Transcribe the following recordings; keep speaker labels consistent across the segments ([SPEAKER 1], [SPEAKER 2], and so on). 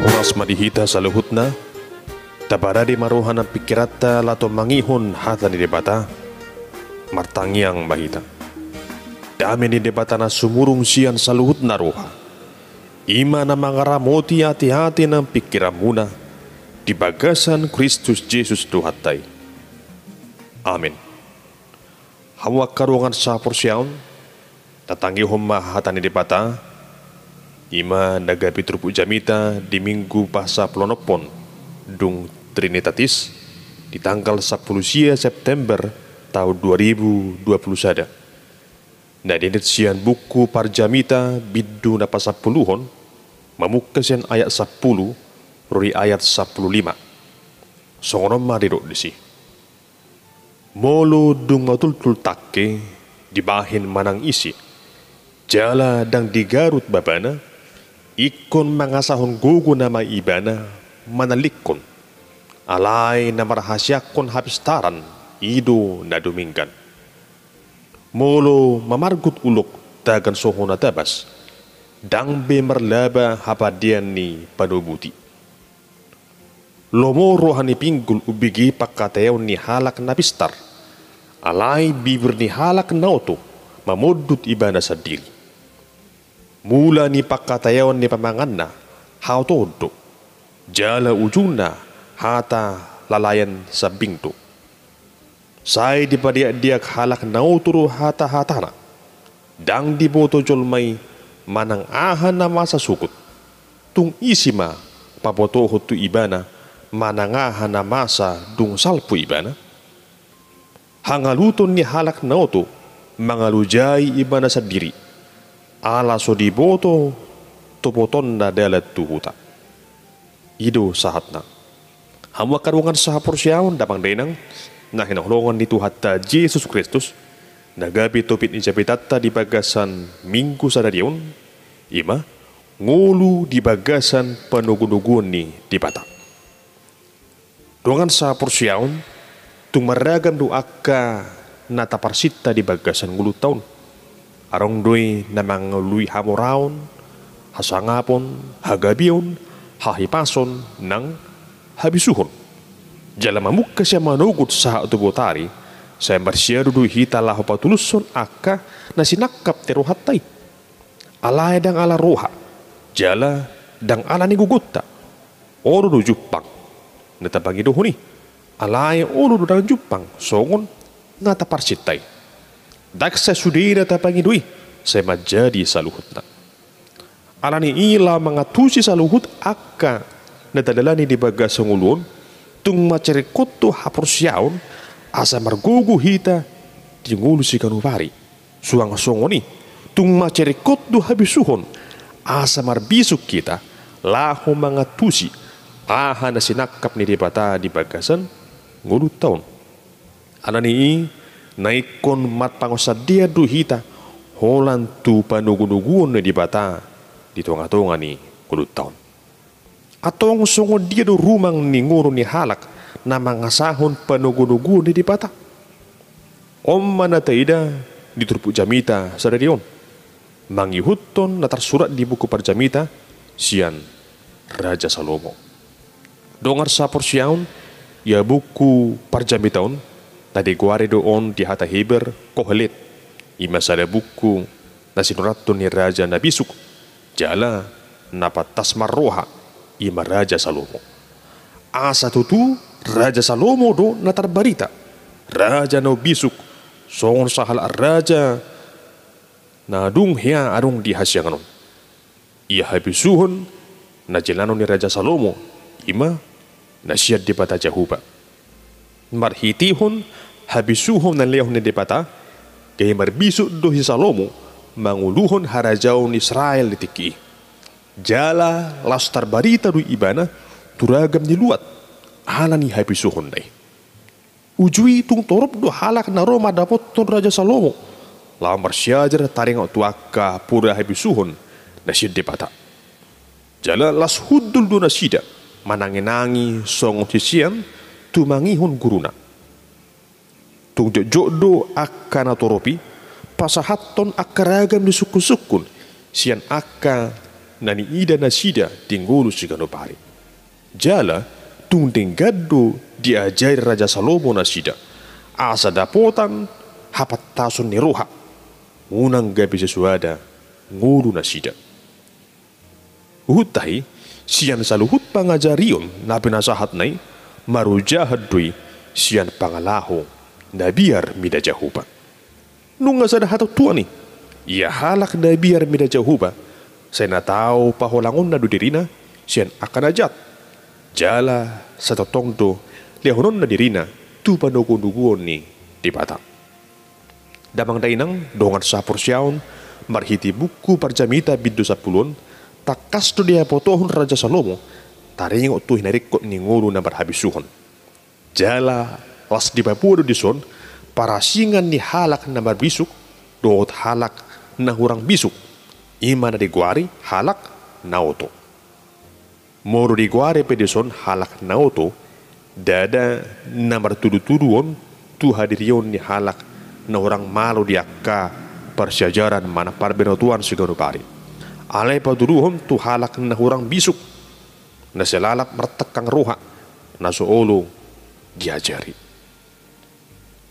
[SPEAKER 1] Oras madihita sa luhut na, tabara di maruhan ang pikirata lato mangihon hata ni debata, martangyang mahita. Dami ni debata na sumurong siyan sa luhut na roha. Ima na mga ramoti hati-hati ng pikiran muna, di bagasan Kristus Jesus Tuhatay. Amen. Hawak karungan sa porsyaon, tatanggihon mahata ni debata, ima nagapitrupu jamita di minggu pasa plonopon dung Trinitatis di tanggal 10 September tahun 2021. Na dinitsian buku parjamita bidu na pasapuluhon mamukasian ayat 10 ruri ayat 15. Songonom marirok disi. Molo dung matultul takke dibahin manang isi. Jala dang digarut babana ikon mangasahon gugu nama ibana manalikon. Alay na marahasyakon hapistaran ido na duminggan. Molo mamargut ulok dagan soho na tabas. Dang be marlaba hapadian ni panubuti. Lomoro hani pinggul ubigi pakatayaw ni halak na pistar. Alay bibir ni halak na oto mamudut ibana sa diri. Mula ni pakatayaw ni pamangan na hautodo. Jala ujuna hata lalayan sa bingto. Say di pa diak halak na uturo hata-hatana. Dang di boto jolmay manang ahan na masasukot. Tung isima pabotoho tu ibana manangahan na masa dung salpo ibana. Hangaluton ni halak na uto mangalujay ibana sa diri. Ala so di boto topoton na dalat tuhuta. Ido sahat na. Hamwa karungan sa porsyaon dapang denang na hinahulungan ni Tuhatta Jesus Kristus nagabi topit ni Japitata di bagasan minggu sa darion ima ngulu di bagasan panugunugun ni di bata. Dungan sa porsyaon tumaragam do akka nataparsita di bagasan ngulu taon arong doy namang lui hamoraon hasangapon hagabion hahipason ng habisuhon. Jala mamukka siya manugot sa utubotari, sa marsyado do hita laho patuluson akka na sinakap teruhatay. Alay dang ala roha, jala dang ala ni gugutta. Oro do jupang, natabagi do huni. Alay oro do dang jupang, songon nataparsitay. Daksa sudi natabagi doi, sa majadi sa luhut na. Ala ni ila mga tusi sa luhut akka natadala ni di bagas ang ulon, tung macerikot to haporsyaon asa margugu hita di ngulu si kanupari suang songoni tung macerikot do habisuhon asa marbisuk kita laho mga tusi aha na sinakap ni dibata di bagasan ngulu taon anani naikon mat pangosadia do hita holan tu panugunugun ni dibata di tonga-tonga ni ngulu taon. Atong sungod dia do rumang ni nguro ni halak na mangasahon panugunugun di dipata. Om manataida di turpu jamita sa darion. Mangihuton na tersurat di buku parjamita sian Raja Salomo. Dongar sa porsyaon ya buku parjamitaon na diguari doon di hata Heber Kohelet. Ima sada buku na sinuraton ni Raja Nabisuk jala napatas marroha ima Raja Salomo. Asa tutu Raja Salomo do natarbarita. Raja no bisuk songon sahal raja na dung hiya arong di hasyanganon. Ia habisuhon na jelanon ni Raja Salomo ima na siyad di bata Jahuba. Marhitihon habisuhon na lehon ni di bata kay marbisuk do hi Salomo manguluhon harajaon Israel di tiki. Jala lastar barita do ibana turagam ni luat ala ni habisuhon day. Ujui tung torop do halak na Roma dapot ton Raja Salomo. Lamar syajar taring tuaka pura habisuhon na siya depata. Jala las hudul do na sida mananginangi song sisian tumangihon guruna. Tung jok do akka na toropi pasahaton akaragam ni sukun-sukun sian akka nani ida nasida tinggulu sigano pari. Jala tung gaddo diajari Raja Salomo nasida. Asa dapotan hapat tasun ni roha. Unang gabi sesuada ngulu nasida. Uhutahi sian saluhut pangajarion na pinasahat nai marujahat dui sian pangalaho na biar mida jahuba. Nung nga sada hataw tuan ni, ia halak na biar mida jahuba, saya na tao paholangon na dudirina, siyan akan ajat. Jala sa totong do, lehonon na dirina, tu panugunuguon ni di bata. Damang dainang, dongan sa porsyaon, marhiti buku parjamita bidu sa pulon, takas do dia potohon Raja Salomo, taringo tu hinarikot ni ngulu na marhabisuhon. Jala, las di Papua do dison, para singan ni halak na marbisuk, doot halak na hurang bisuk, ima na diguari halak na oto. Moro diguari pedison halak na oto, dada na martudu-tuduon tu hadirion ni halak na hurang malo di akka persyajaran mana parbenotuan sigano pari. Alay paduruhon tu halak na hurang bisuk, na selalak mertekang roha, na soolo diajari.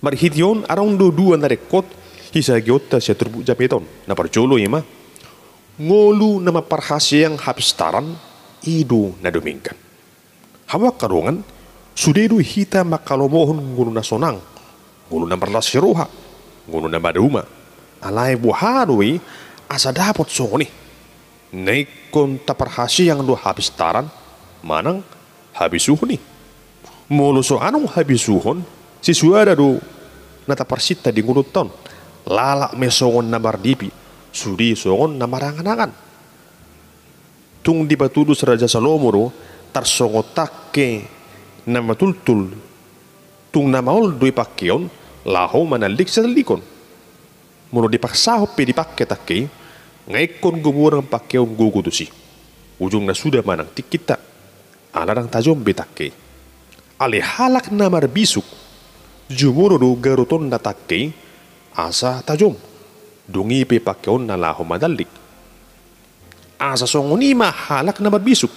[SPEAKER 1] Marhitiyon arang dua na rekot hisa giota siya turbu japiton na parjolo ima ngolu na maparhasyang hapistaran idu na dumingkan. Hawak karungan sudedu hita makalomohon ngulu na sonang ngulu na marlasiroha ngulu na maduma alay buharui asa dapat soni naikon taparhasyang do hapistaran manang habisuhon ni molo so anong habisuhon si suara do nataparsita di nguluton lalak mesongon na mardipi sudi songon na marangan-angan tung di batulus Raja Salomo ro tarsongotakke na matultul tung na maol doi pakkeon laho manalik sa talikon muno dipaksaho pe dipakke takke ngaikon gumurang pakkeon gugudusi ujung na sudah manang tikita alarang tajom betakke ale halak na marbisuk jumuro do garuton na takke asa tajom dungi pe pakkeon na laho madalik asa songoni mahalak na marbisuk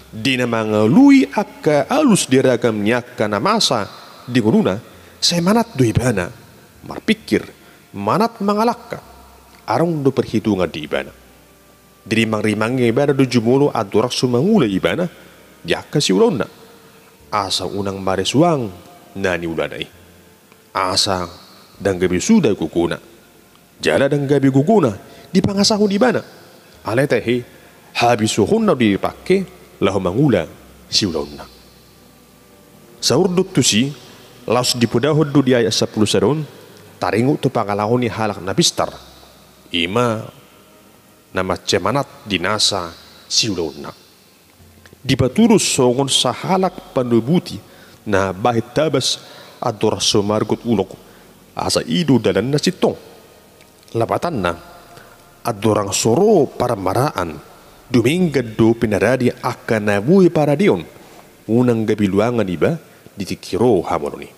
[SPEAKER 1] di na mga lui akka alus diragam nyaka na masa di gununa say manat do ibana marpikir manat mangalakka arong do perhitungan di ibana dirimang-rimang ibana do jumuro adorak sumangula ibana jaka si ulona asa unang maresuang nani ulanay asa dan gabi sudah guguna jala dan gabi guguna di pangasahun di bana alay tehe habisuhon na dipakke lahu mangula si ulona saurdut tu si laus dipudahod do di ayat 10 sadon taringu tu pangalahon ni halak napistar ima nama cemanat dinasa si ulona dipaturus songon sahalak pandubuti na bahit tabas ador sumargut ulok asa idu dalan na sitong lapatan na adorang soro para maraan duminggad do pinaradi akan nabui para dion unang gabiluangan iba ditikiro hamon ni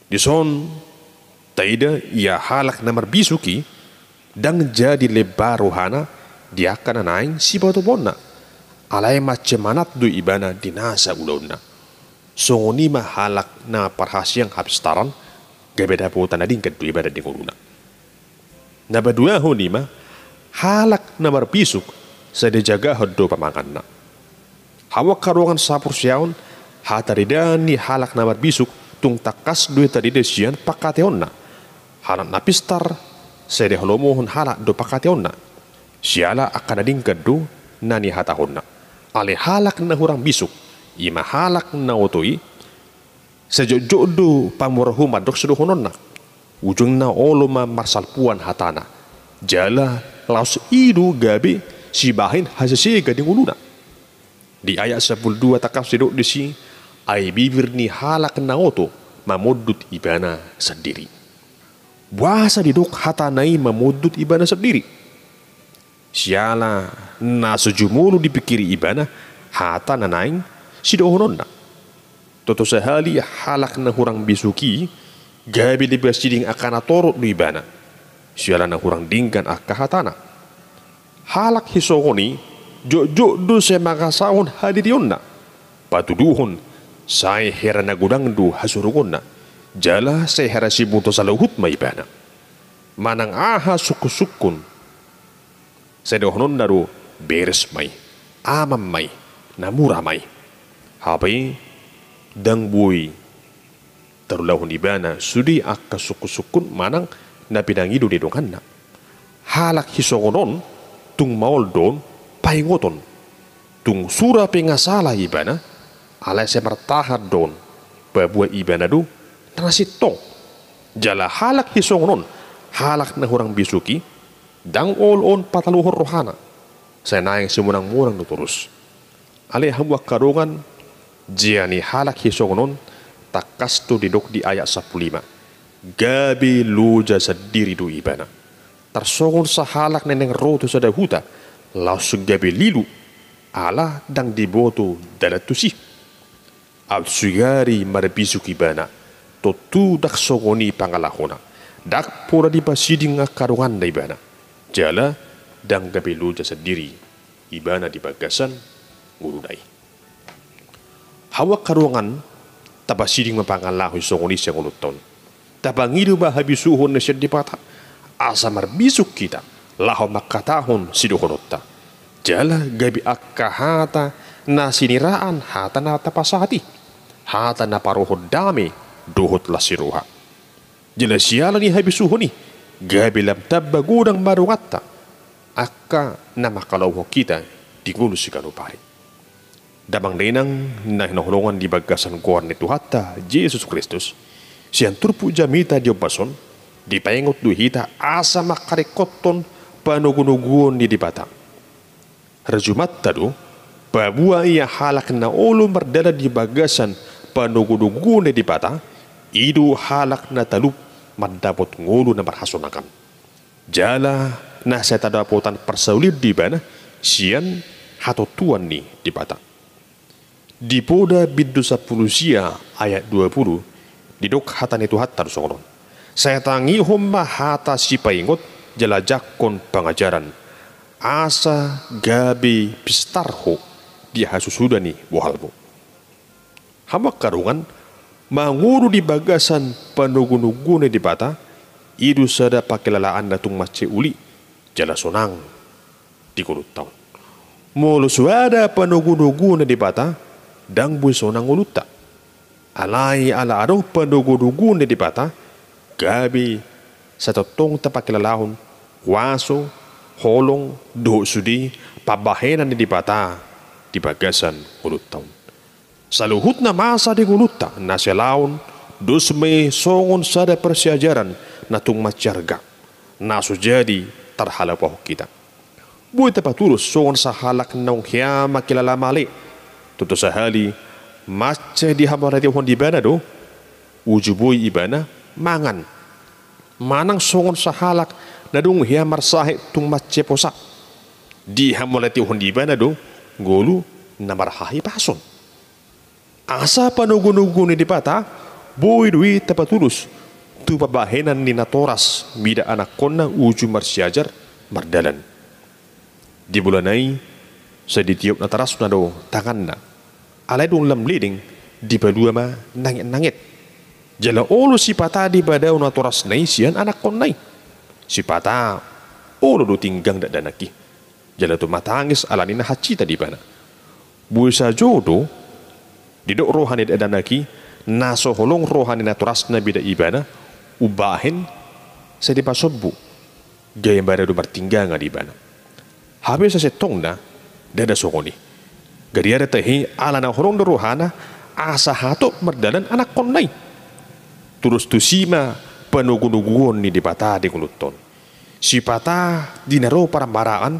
[SPEAKER 1] dison taida ia halak na marbisuki dang jadi lebar rohana dia akan naing si batobonna alay macemanat do ibana dinasa ulona songoni mahalak na parhasyang hapistaran gabeda po tanading kadto ibadat di nguluna. Nabadua ho nima halak na marpisuk sa dejaga hoddo pamangan na. Hawak karuangan sa porsyaon hataridan ni halak na marpisuk tung takas doy tadide siyan pakateon na. Halak na pistar sa deholomohon halak do pakateon na. Siyala akanading kadto na ni hatahon na. Ale halak na hurang bisuk ima halak na otoy sa jojodo pamurahu madok sedohonon na ujung na oloma marsalpuan hatana jala laus idu gabi si bahin hasese gading uluna di ayat 12 takaf sedok di si ay bibir ni halak na oto mamudut ibana sendiri buasa didok hatanai mamudut ibana sendiri siala na sejumulu dipikiri ibana hatana naing sidohonon na toto sehali halak na hurang bisuki gabi di basiding akana torot do ibana siala na hurang dingkan akahatana halak hisogoni jok do se makasahon hadirionna patuduhon sai herana gudang du hasurugonna jala se hera sibuto saluhut maibana manang aha suku-sukun sedohnon daru beres mai amam mai namura mai hapai dang bui terulahun ibana sudi akka suku-sukun manang napidangido di donganna halak hisogonon tung maol don paingoton tung sura pengasala ibana alai se martahat don babua ibana du transitong jala halak hisogonon halak na hurang bisuki dang on pataluhor rohana saya naing semunang murang no terus ale hamwa karungan jiani halak hisogonon takastu didok di ayat 15 gabi luja sadiri du ibana tersongon sahalak neneng roto sada huta langsung gabi lilu ala dang diboto dalat tusi al sugari marbisu ibana totu dak sogoni pangalahona dak pura di pasiding karungan na ibana jala dang gabi luja sadiri ibana di bagasan ngurudai hawa karungan tabasiding mapangalahu sogoni siya nguluton tabangidu ba habisuhon na siya di pata asa marbisuk kita laho makatahon siduhorotta jala gabi akkahata na siniraan hata na tapasati hata na paruhod dami duhot lasiruha jala siyala ni habisuhoni gabi lam tabagudang marungatta akka na makalawho kita di gulo si kanupari damang denang na hinahulungan di bagasan kuwan ni Tuhata Jesus Kristus siyan turpu jamita di obason di paingot duhita asa makarikoton panugunuguon di dibata rajumat tadu babua iya halak na olo mardala di bagasan panugunuguon di dibata idu halak na talup mandapot ngulu na marhasonakan jala na sa tadapotan persaulid di bana siyan hatotuan ni dibata di poda biddu sapulusia ayat 20 didok hatan itu hatar songron saya tangi homma hata si paingot jelajakon pengajaran asa gabi pistarho dia hasusudani bohalbo hama karungan manguru di bagasan panugunugune di bata idu sada pakilalaan datung mace uli jala sonang di kulut tahun mulu suada panugunugune di bata dang bui sonang uluta alai ala arong panugudugun di bata gabi sa totong tapakilalahon waso holong do sudi pabahenan di bata di bagasan ulutaw saluhut na masa di uluta na sialaon dus may songon sada persiajaran na tung masyarga na sujadi tarhalapaw kita buhay tapatulus songon sa halak naong hiyama kilala mali tutu sahali mace di hamarati hon di bana do ujubui ibana mangan manang songon sahalak nadung hiya marsahe tung mace posa di hamarati hon di bana do golu namarhahi pason asa panugunugun di pata boy dui tapatulus tu pabahenan ni natoras mida anak konna uju marsiajar mardalan di bulanai seditiup nataras nado tanganna alai dong lam leading di padua ma nangit jala olo si pata di badau naturas nai sian anak kon nai si pata olo do tinggang dak danaki jala tu matangis alanina hacita di bana buisa jodo di dok rohani dak danaki naso holong rohani naturas na bida ibana ubahin sa di pasobbu gaya bada do bertinggang di bana habis sa setong na dada sokoni gari ada tehi ala na horong rohana asa hato merdalan anak konai terus tu sima penugunuguon ni di pata di kuluton si pata dinaro para maraan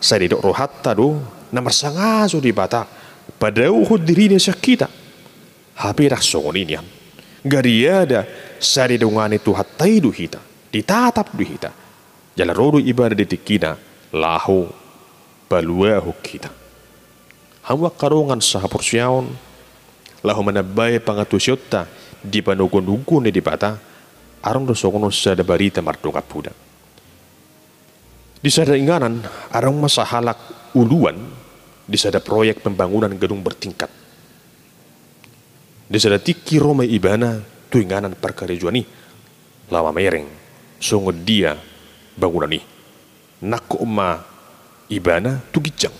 [SPEAKER 1] sa di dok rohatta do namar sangaso di pata pada uhud dirinya sakita habi raksoni niyan gari ada sa di dongani tu hatai du hita ditatap du hita jala rodo ibadah ditikina lahu baluahu kita hawa karungan saha porsyaon lahu manabay pangatusyota di panugun-ugun di bata arong dosokono sa da barita mardungap puda Di sada inganan, arang masa halak uluan, di sada proyek pembangunan gedung bertingkat. Di sada tiki Roma ibana, tu inganan perkarejuan ni, lama mereng, sungguh dia bangunan ni. Nako ma ibana tu gijang.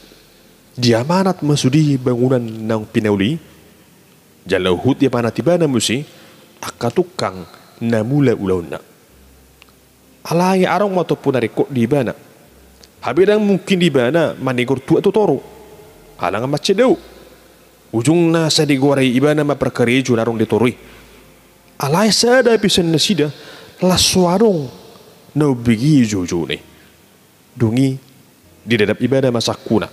[SPEAKER 1] Dia manat masudi bangunan nang pinauli, jalau hut ya panat ibana musi, akatukang namula ulauna. Alai arang matupun narikot di ibana. Habirang mungkin di bana manigur tua tu toro. Halangan macam deu. Ujung na sa diguarai ibana maperkarejo narong ditoroi. Alai sada pisan nasida laswarong na bigi jojo ni. Dungi di dadap ibana masakuna.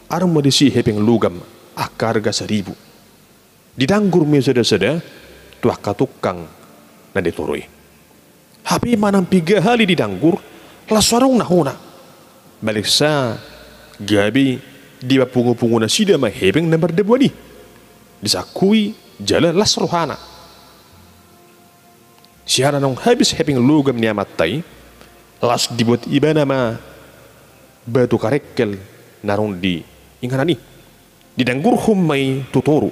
[SPEAKER 1] Arang madisi hepeng lugam akarga 1,000. Didanggur me sada-sada tuah katukang na ditoroi. Habi manang 3 hali didanggur laswarong nahuna. Balik sa gabi di pungu-pungu na sida mahebeng na berdebuani. Disakui jala las rohana. Siara nong habis hebeng lugam ni amatay, las dibuat iba nama batu karekel narong di inganani. Didanggur humay tutoro.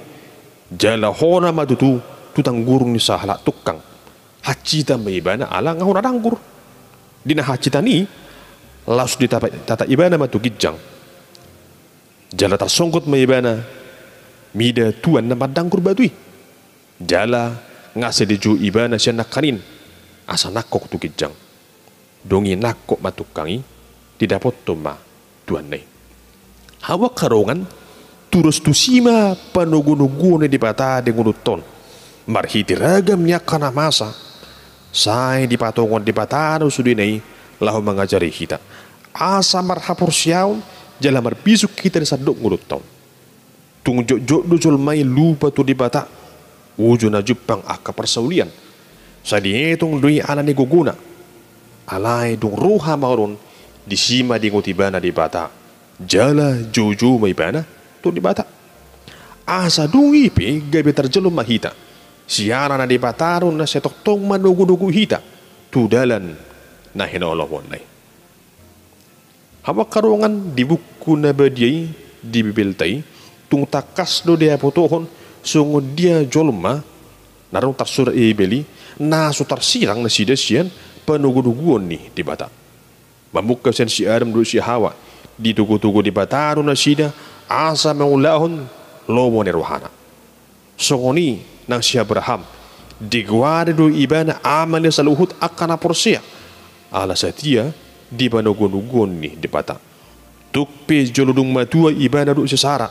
[SPEAKER 1] Jala hona madutu tutanggurung ni sahala tukang. Hacita may iba na ala nga hona danggur. Dina hacita ni las di tata ibana matu gijang. Jala tersongkot ma ibana mida tuan na madangkur batui. Jala ngase diju ibana siya nakanin asa nakok tu gijang. Dongi nakok matukangi didapot to ma tuan nai. Hawa karongan turus tu sima panugu-nugu ni dipata dengunuton. Marhiti ragam niya kana masa. Say dipatongon dipatano sudi nai lahu mengajari kita. Asa marhapur siyaw jala marbisuk kita sa dok ngurut taon. Tung jok dujol may lupa tu di bata. Ujo na jupang aka persaulian. Sa dietong dui ana ni guguna. Alay dung ruha mauron disima di ngutibana di bata. Jala jojo may bana tu di bata. Asa dung ipi gabi terjelum mahita. Siara na di bataron na setoktong manugu-nugu hita. Tudalan na hinolowon nai. Hawa karongan di buku na badiay di bibiltay tung takas do dia potohon sungguh dia jolma narong tarsura ibeli na sutar sirang na sidasian panugu-nuguan ni di bata. Mamukka sen si Adam do si Hawa di tugu-tugu di bataro na sida asa maulahon lomo ni rohana. Songoni nang si Abraham digwari do ibana aman sa luhut akana porsia. Ala satia di panugu-nuguan ni di bata. Tukpe joludung matua ibana do si Sara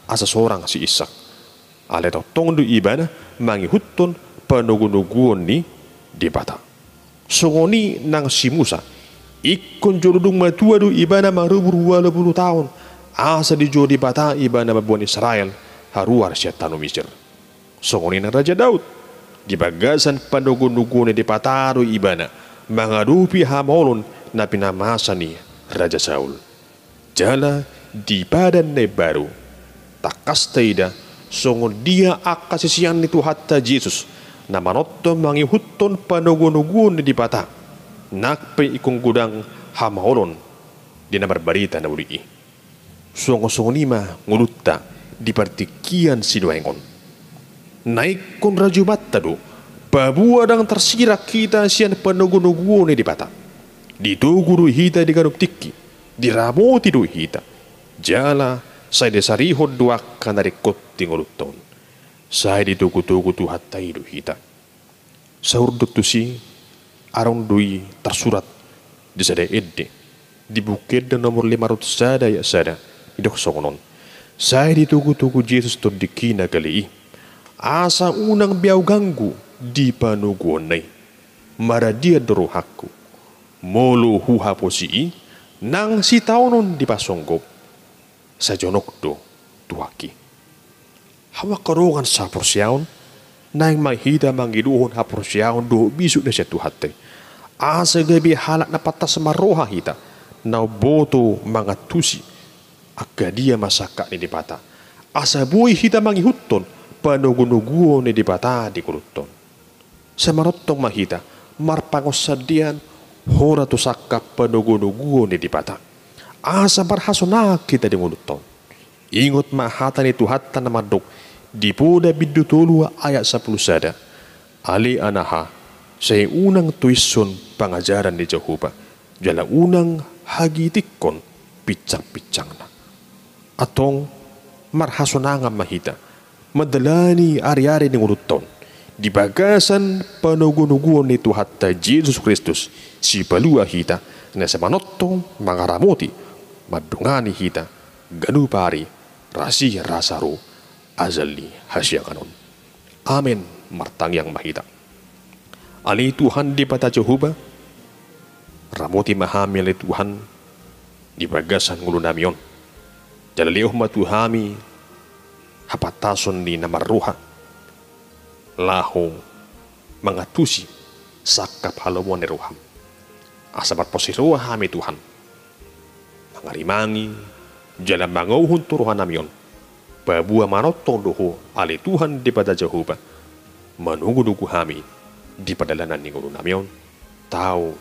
[SPEAKER 1] asa seorang si Ishak. Ale tong do ibana mangihuton panugu-nuguan ni di bata. Songoni nang si Musa ikon joludung matua do ibana marubur 20 tahun asa di jodi bata ibana mabuan Israel haruar siya tanu Mesir. Songoni nang Raja Daud di bagasan panugu-nuguan di pataro ibana mengadupi hamolon na pinamasa ni Raja Saul. Jala di badan na baru takas taida songon dia akasisian itu hatta Jesus na manotto mangihuton panugu-nuguan di bata nakpe ikong gudang hamolon di na barbarita na uli. Songo-songo lima ngulutta di partikian sinuengon. Naik kon raju battado pabuadang tersirak kita sian panugu-nuguan di bata. Dituguru hita di garuk tiki, diramoti do hita. Jala saya desarihod dua kanarikot tingoluton. Saya ditugu-tugu tu hatai do hita. Sahur dotusi arong dui tersurat di sada edde di bukit dan nomor 500 sada ya sada idok songonon. Saya ditugu-tugu Yesus to dikina kali asa unang biau ganggu di panuguan nai. Mara dia dorohaku. Molo huha posii nang si taunon di pasonggop sa jonok do tuaki. Hawa karongan sa porsyaon nang mahita mangiduhon ha porsyaon do bisuk na siya tuhate. Asa gabi halak na patas maroha hita na boto mga tusi aga dia masaka ni dipata. Asa buhay hita mangihuton panugunuguon ni dipata di kuruton. Sa marottong mahita marpangos sadian hora tu sakka panogo-nogo ni dipata. Asa barhasona kita di mulut. Ingot mahatan itu hatta namadok di poda bidu tolu ayat 10 sada. Ali anaha saya unang tuisun pengajaran di Jehovah. Jala unang hagitikon picang-picangna. Atong marhasonanga mahita. Madalani ari-ari ni nguruton. Di bagasan panugo-nuguan itu hatta Yesus Kristus si palua hita na sa manotong mangaramoti madungani hita ganupari rasi rasaro azali hasyakanon. Amen martang yang mahita. Ali Tuhan di pata Jehovah ramoti mahamil Tuhan di bagasan ngulu namion. Jalaliuh matuhami hapatason ni namaruha lahong mangatusi sakap halawon ni ruham. Asabat posiruha hami Tuhan. Mangarimangi jalan mangauhun turuhan namion. Babua manotong doho ali Tuhan di pada Jehovah. Manunggu-nunggu hami di padalanan ni ngulu namion. Tau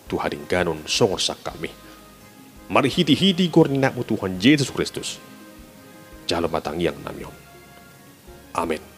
[SPEAKER 1] Tuhan ganon songor sakami. Mari hiti-hiti korninakmu Tuhan Yesus Kristus. Jalo matang yang namion. Amin.